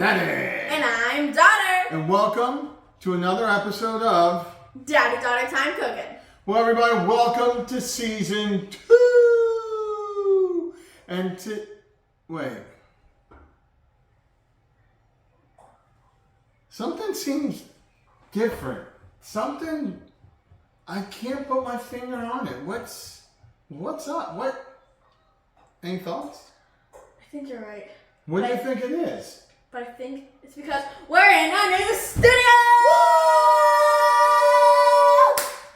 Daddy. And I'm Daughter. And welcome to another episode of Daddy Daughter Time Cooking. Well, everybody, welcome to season 2. And wait. Something seems different. Something, I can't put my finger on it. What's up? Any thoughts? I think you're right. What do you think it is? But I think it's because we're in our new studio!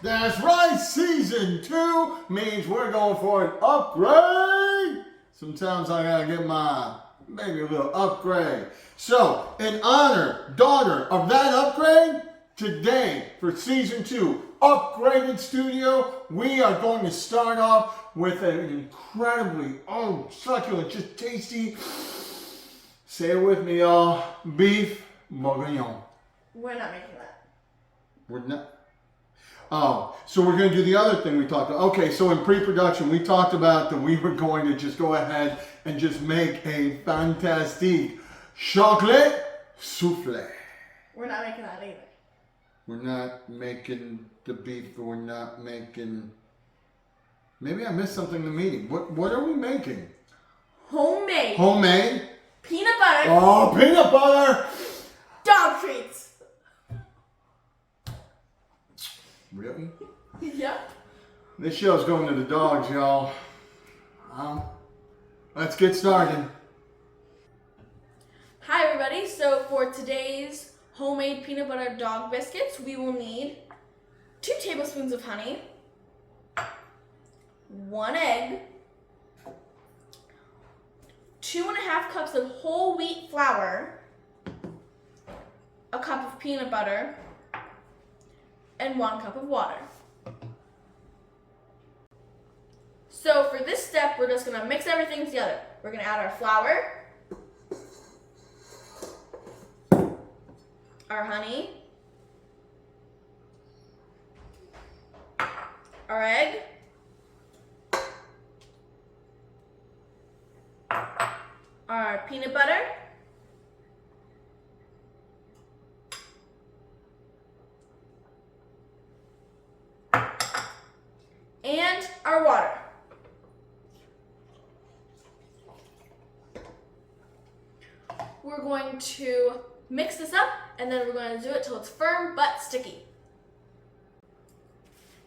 That's right, season 2 means we're going for an upgrade. Sometimes I gotta get maybe a little upgrade. So, in honor, daughter, of that upgrade, today for season 2, upgraded studio, we are going to start off with an incredibly, succulent, just tasty, say it with me, y'all, beef bourguignon. We're not making that. We're not. Oh, so we're going to do the other thing we talked about. Okay, so in pre-production, we talked about that we were going to just go ahead and just make a fantastic chocolate souffle. We're not making that either. We're not making the beef. We're not making... Maybe I missed something in the meeting. What are we making? Homemade. Homemade? Peanut butter. Oh, peanut butter! Dog treats. Really? Yep. This show's going to the dogs, y'all. Let's get started. Hi everybody, so for today's homemade peanut butter dog biscuits, we will need 2 tablespoons of honey, 1 egg, 2.5 cups of whole wheat flour, a cup of peanut butter, and 1 cup of water. So for this step, we're just gonna mix everything together. We're gonna add our flour, our honey, our egg, our peanut butter, and our water. We're going to mix this up, and then we're going to do it till it's firm but sticky.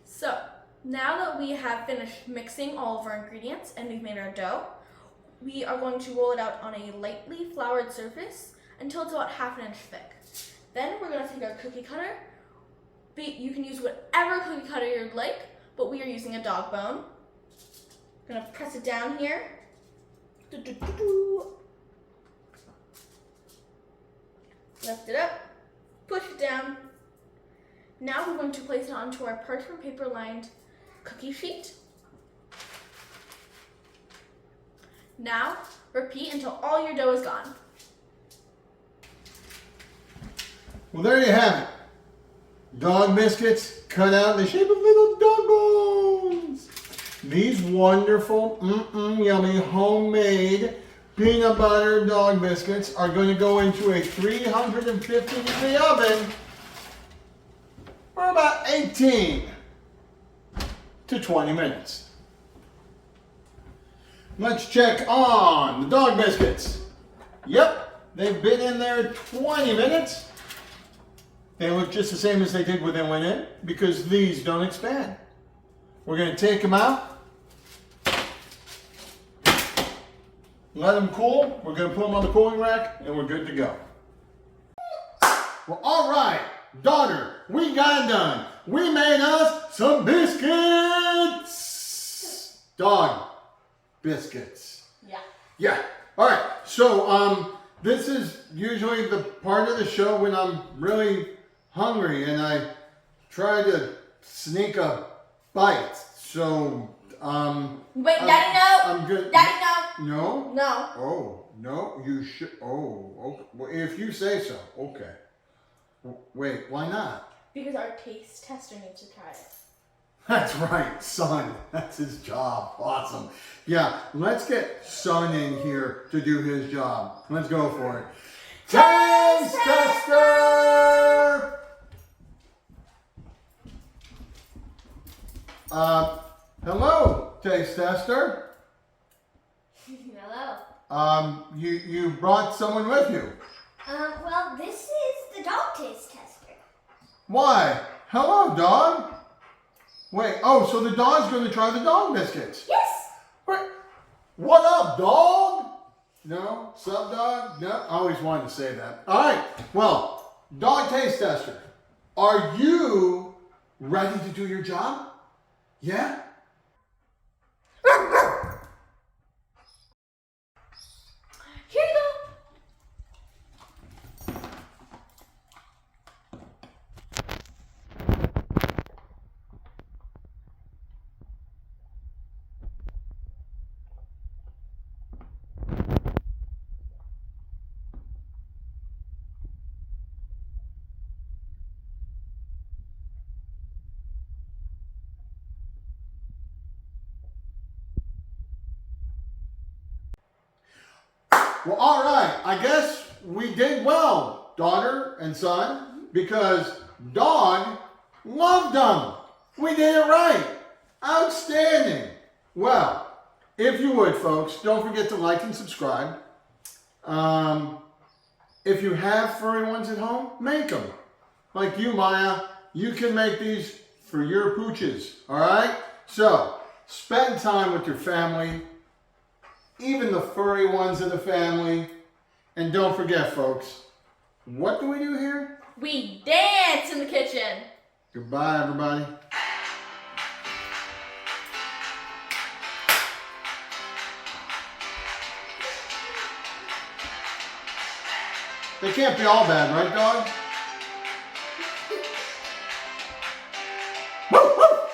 So, now that we have finished mixing all of our ingredients and we've made our dough, we are going to roll it out on a lightly floured surface until it's about 1/2 inch thick. Then we're going to take our cookie cutter. You can use whatever cookie cutter you'd like, but we are using a dog bone. I'm going to press it down here. Lift it up, push it down. Now we're going to place it onto our parchment paper lined cookie sheet. Now, repeat until all your dough is gone. Well, there you have it. Dog biscuits cut out in the shape of little dog bones. These wonderful, yummy, homemade peanut butter dog biscuits are going to go into a 350 degree oven for about 18 to 20 minutes. Let's check on the dog biscuits. Yep, they've been in there 20 minutes. They look just the same as they did when they went in because these don't expand. We're going to take them out. Let them cool. We're going to put them on the cooling rack and we're good to go. Well, all right, daughter, we got it done. We made us some biscuits. Dog biscuits. Yeah. Yeah. All right. So, this is usually the part of the show when I'm really hungry and I try to sneak a bite. So, Wait, Daddy, no. I'm good. Daddy, no. No? No. Oh, no, you should. Oh, okay. Well, if you say so. Okay. Wait, why not? Because our taste tester needs to try it. That's right, Son. That's his job. Awesome. Yeah, let's get Son in here to do his job. Let's go for it. Taste Tester! Hello, Taste Tester. Hello. You brought someone with you. Well, this is the dog taste tester. Why? Hello, dog. Wait, oh, so the dog's going to try the dog biscuits. Yes. Wait, what up, dog? No? Sup, dog? No? I always wanted to say that. All right, well, dog taste tester, are you ready to do your job? Yeah? Here you go. Well, all right. I guess we did well, daughter and son, because dog loved them. We did it right. Outstanding. Well, if you would, folks, don't forget to like and subscribe. If you have furry ones at home, make them. Like you, Maya, you can make these for your pooches. All right? So, spend time with your family, even the furry ones in the family. And don't forget, folks, what do we do here? We dance in the kitchen. Goodbye, everybody. They can't be all bad, right, dog? Woo, woo.